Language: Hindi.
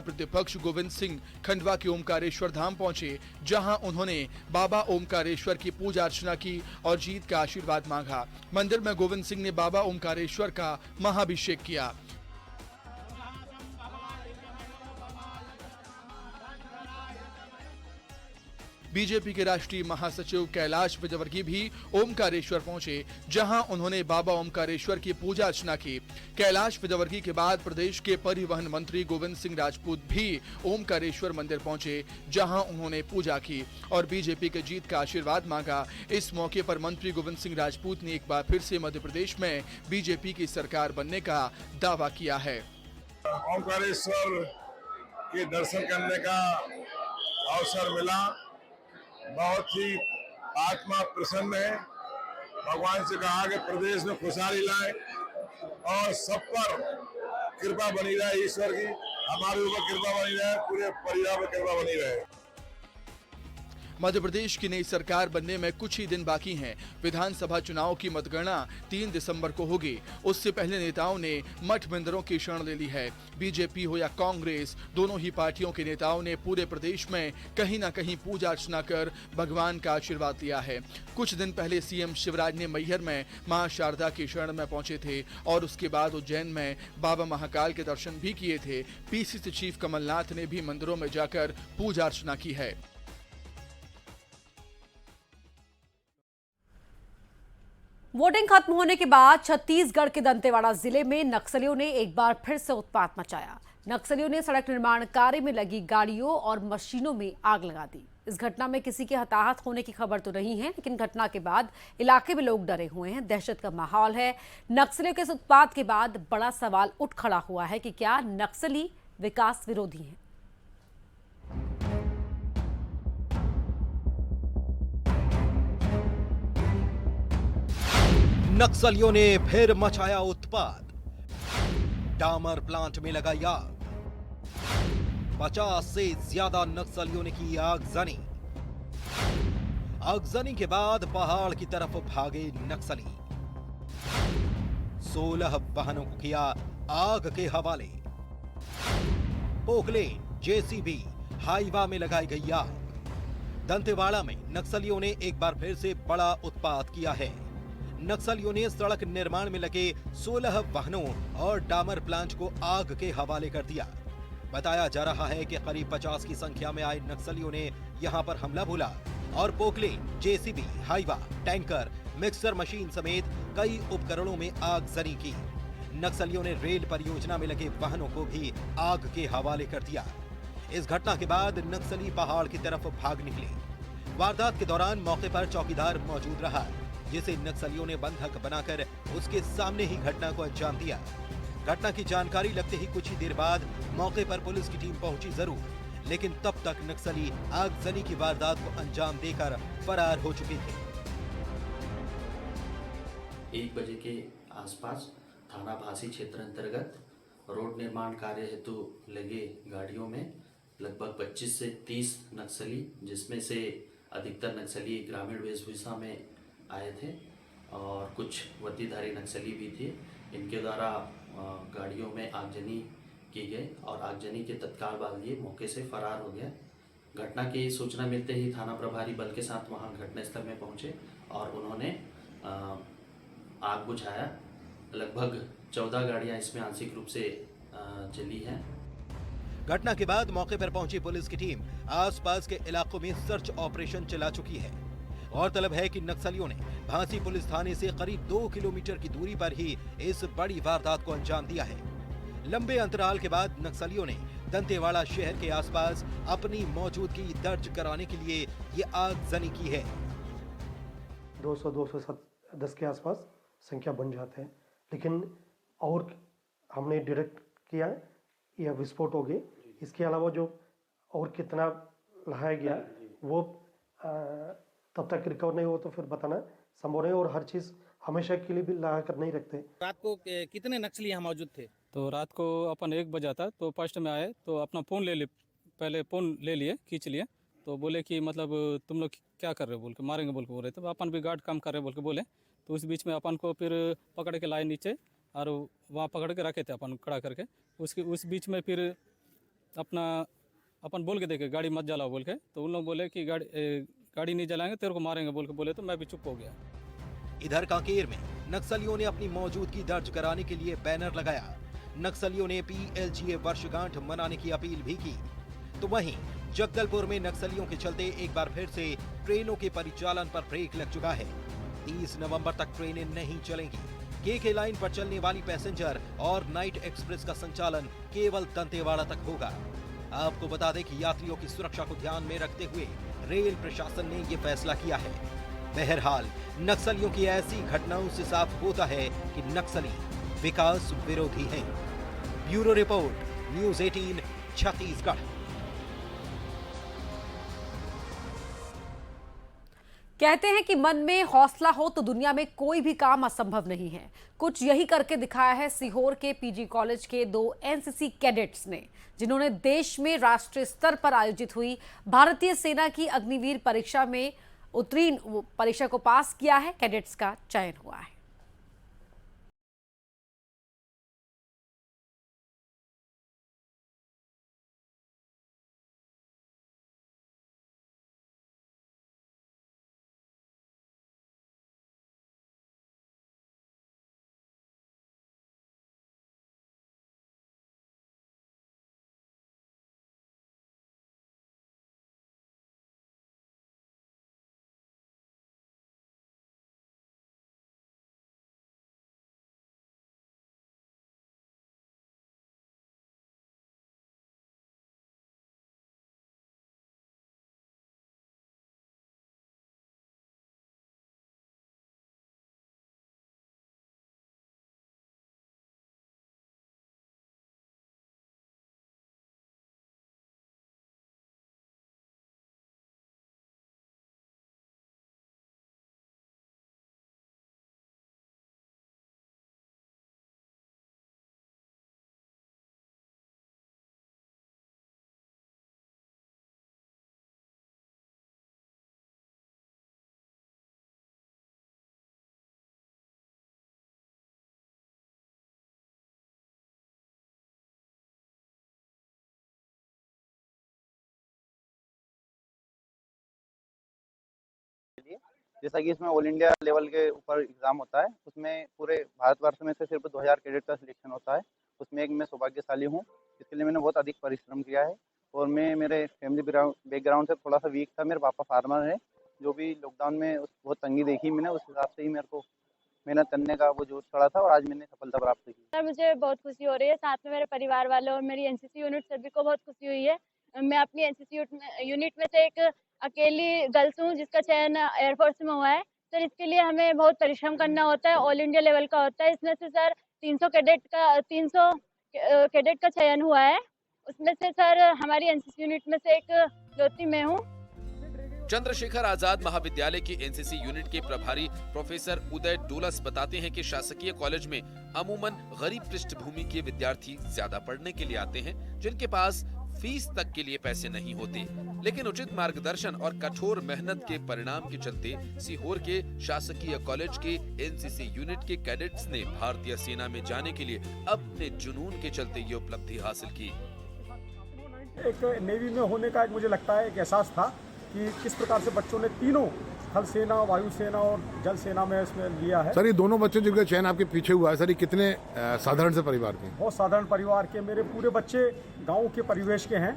प्रतिपक्ष गोविंद सिंह खंडवा के ओमकारेश्वर धाम पहुंचे, जहां उन्होंने बाबा ओमकारेश्वर की पूजा अर्चना की और जीत का आशीर्वाद मांगा। मंदिर में गोविंद सिंह ने बाबा ओमकारेश्वर का महाभिषेक किया। बीजेपी के राष्ट्रीय महासचिव कैलाश विजयवर्गीय भी ओमकारेश्वर पहुंचे, जहां उन्होंने बाबा ओमकारेश्वर की पूजा अर्चना की। कैलाश विजयवर्गीय के बाद प्रदेश के परिवहन मंत्री गोविंद सिंह राजपूत भी ओमकारेश्वर मंदिर पहुंचे, जहां उन्होंने पूजा की और बीजेपी के जीत का आशीर्वाद मांगा। इस मौके पर मंत्री गोविंद सिंह राजपूत ने एक बार फिर से मध्य प्रदेश में बीजेपी की सरकार बनने का दावा किया है। ओमकारेश्वर के दर्शन करने का अवसर मिला, बहुत ही आत्मा प्रसन्न है। भगवान से कहा कि प्रदेश में खुशहाली लाए और सब पर कृपा बनी रहे, ईश्वर की हमारे ऊपर कृपा बनी रहे, पूरे परिवार पर कृपा बनी रहे। मध्य प्रदेश की नई सरकार बनने में कुछ ही दिन बाकी हैं। विधानसभा चुनाव की मतगणना 3 दिसंबर को होगी। उससे पहले नेताओं ने मठ मंदिरों की शरण ले ली है। बीजेपी हो या कांग्रेस, दोनों ही पार्टियों के नेताओं ने पूरे प्रदेश में कहीं न कहीं पूजा अर्चना कर भगवान का आशीर्वाद लिया है। कुछ दिन पहले सीएम शिवराज ने मैहर में मां शारदा की शरण में पहुंचे थे और उसके बाद उज्जैन में बाबा महाकाल के दर्शन भी किए थे। पीसीसी चीफ कमलनाथ ने भी मंदिरों में जाकर पूजा अर्चना की है। वोटिंग खत्म होने के बाद छत्तीसगढ़ के दंतेवाड़ा जिले में नक्सलियों ने एक बार फिर से उत्पात मचाया। नक्सलियों ने सड़क निर्माण कार्य में लगी गाड़ियों और मशीनों में आग लगा दी। इस घटना में किसी के हताहत होने की खबर तो नहीं है, लेकिन घटना के बाद इलाके में लोग डरे हुए हैं। दहशत का माहौल है। नक्सलियों के इस उत्पात के बाद बड़ा सवाल उठ खड़ा हुआ है कि क्या नक्सली विकास विरोधी हैं। नक्सलियों ने फिर मचाया उत्पात। डामर प्लांट में लगाई आग। 50 से ज्यादा नक्सलियों ने की आगजनी। आगजनी के बाद पहाड़ की तरफ भागे नक्सली। 16 वाहनों को किया आग के हवाले। पोकलेन, जेसीबी, हाईवा में लगाई गई आग। दंतेवाड़ा में नक्सलियों ने एक बार फिर से बड़ा उत्पात किया है। नक्सलियों ने सड़क निर्माण में लगे 16 वाहनों और डामर प्लांट को आग के हवाले कर दिया। बताया जा रहा है कि करीब 50 की संख्या में आए नक्सलियों ने यहां पर हमला बोला और Poclain, JCB, Hyva, tanker, mixer machine समेत कई उपकरणों में आगजनी की। नक्सलियों ने रेल परियोजना में लगे वाहनों को भी आग के हवाले कर दिया। इस घटना के बाद नक्सली पहाड़ की तरफ भाग निकले। वारदात के दौरान मौके पर चौकीदार मौजूद रहा, जिसे नक्सलियों ने बंधक बनाकर उसके सामने ही घटना को अंजाम दिया। घटना की जानकारी लगते ही कुछ ही देर बाद मौके पर पुलिस की टीम पहुंची जरूर, लेकिन तब तक नक्सली आगजनी की वारदात को अंजाम देकर फरार हो चुके थे। 1 बजे के आसपास थाना भासी क्षेत्र अंतर्गत रोड निर्माण कार्य हेतु लगे गाड़ियों में लगभग 25 से 30 नक्सली, जिसमें से अधिकतर नक्सली ग्रामीण वेशभूषा में आए थे और कुछ वर्दीधारी नक्सली भी थे। इनके द्वारा गाड़ियों में आगजनी की गई और आगजनी के तत्काल बाद ये मौके से फरार हो गया। घटना की सूचना मिलते ही थाना प्रभारी बल के साथ वहां घटनास्थल में पहुंचे और उन्होंने आग बुझाया। लगभग 14 गाड़ियां इसमें आंशिक रूप से जली हैं। घटना के बाद मौके पर पहुंची पुलिस की टीम आसपास के इलाकों में सर्च ऑपरेशन चला चुकी है। गौरतलब है कि नक्सलियों ने भांसी पुलिस थाने से करीब 2 किलोमीटर की दूरी पर ही इस बड़ी वारदात को अंजाम दिया है। लंबे अंतराल के बाद नक्सलियों ने दंतेवाड़ा शहर के आसपास अपनी मौजूदगी दर्ज कराने के लिए ये आगजनी की है। 200-210 के आसपास संख्या बन जाते हैं, लेकिन और हमने डिटेक्ट किया है यह विस्फोट हो गए। इसके अलावा जो और कितना लाया गया वो तब तक रिकवर नहीं हो तो फिर बताना संभव नहीं, और हर चीज़ हमेशा के लिए भी लगा कर नहीं रखते। रात को कितने नक्सली यहाँ मौजूद थे? तो रात को अपन 1 बजा था तो फर्स्ट में आए तो अपना फ़ोन पहले फ़ोन ले लिए, खींच लिए। तो बोले कि मतलब तुम लोग क्या कर रहे हो बोल के, मारेंगे बोल के बोल रहे थे। अपन भी गार्ड काम कर रहे बोल के बोले। तो उस बीच में अपन को फिर पकड़ के लाए नीचे और वहाँ पकड़ के रखे थे अपन खड़ा करके। उस बीच में फिर अपना अपन बोल के देखे गाड़ी मत जलाओ बोल के, तो उन लोग बोले कि गाड़ी नहीं जलाएंगे तेरे को मारेंगे बोल के बोले, तो मैं भी चुप हो गया। इधर कांकेर में नक्सलियों ने अपनी मौजूदगी दर्ज कराने के लिए बैनर लगाया। नक्सलियों ने PLGA वर्षगांठ मनाने की अपील भी की। तो वहीं जगदलपुर में नक्सलियों के चलते एक बार फिर से ट्रेनों के परिचालन पर ब्रेक लग चुका है। 30 नवंबर तक ट्रेनें नहीं चलेंगी। KK लाइन पर चलने वाली पैसेंजर और नाइट एक्सप्रेस का संचालन केवल दंतेवाड़ा तक होगा। आपको बता दें कि यात्रियों की सुरक्षा को ध्यान में रखते हुए रेल प्रशासन ने ये फैसला किया है। बहरहाल नक्सलियों की ऐसी घटनाओं से साफ होता है कि नक्सली विकास विरोधी हैं। Bureau report, news 18 Chhattisgarh. कहते हैं कि मन में हौसला हो तो दुनिया में कोई भी काम असंभव नहीं है। कुछ यही करके दिखाया है सीहोर के PG कॉलेज के 2 NCC कैडेट्स ने, जिन्होंने देश में राष्ट्रीय स्तर पर आयोजित हुई भारतीय सेना की अग्निवीर परीक्षा में उत्तीर्ण परीक्षा को पास किया है। कैडेट्स का चयन हुआ है। जैसा कि इसमें ऑल इंडिया लेवल के ऊपर एग्जाम होता है, उसमें पूरे भारतवर्ष में से सिर्फ 2000 कैडेट का सिलेक्शन होता है। उसमें एक मैं सौभाग्यशाली हूँ। इसके लिए मैंने बहुत अधिक परिश्रम किया है और मैं मेरे फैमिली बैकग्राउंड से थोड़ा सा वीक था। मेरे पापा फार्मर है, जो भी लॉकडाउन में बहुत तंगी देखी मैंने, उस हिसाब से ही मेरे को मेहनत करने का वो जोश चढ़ा था और आज मैंने सफलता प्राप्त की। सर मुझे बहुत खुशी हो रही है, साथ में मेरे परिवार वालों और मेरी NCC यूनिट सभी को बहुत खुशी हुई है। मैं अपनी NCC यूनिट में से एक अकेली गर्ल्स हूँ जिसका चयन एयरफोर्स में हुआ है। सर इसके लिए हमें बहुत परिश्रम करना होता है, ऑल इंडिया लेवल का होता है। इसमें से सर 300 कैडेट का चयन हुआ है। उसमें से सर हमारी NCC यूनिट में से एक ज्योति मैं हूँ। चंद्रशेखर आजाद महाविद्यालय की NCC यूनिट के प्रभारी प्रोफेसर उदय डोलस बताते हैं कि शासकीय कॉलेज में अमूमन गरीब पृष्ठभूमि के विद्यार्थी ज्यादा पढ़ने के लिए आते हैं, जिनके पास फीस तक के लिए पैसे नहीं होते। लेकिन उचित मार्गदर्शन और कठोर मेहनत के परिणाम के चलते सीहोर के शासकीय कॉलेज के NCC यूनिट के कैडेट्स ने भारतीय सेना में जाने के लिए अपने जुनून के चलते ये उपलब्धि हासिल की। एक नेवी में होने का एक मुझे लगता है एक एहसास था कि किस प्रकार से बच्चों ने तीनों थल सेना, वायुसेना और जल सेना में इसमें लिया है। सर ये दोनों बच्चे जिनका चयन आपके पीछे हुआ है, सर ये कितने साधारण से परिवार के? बहुत साधारण परिवार के, मेरे पूरे बच्चे गांव के परिवेश के हैं।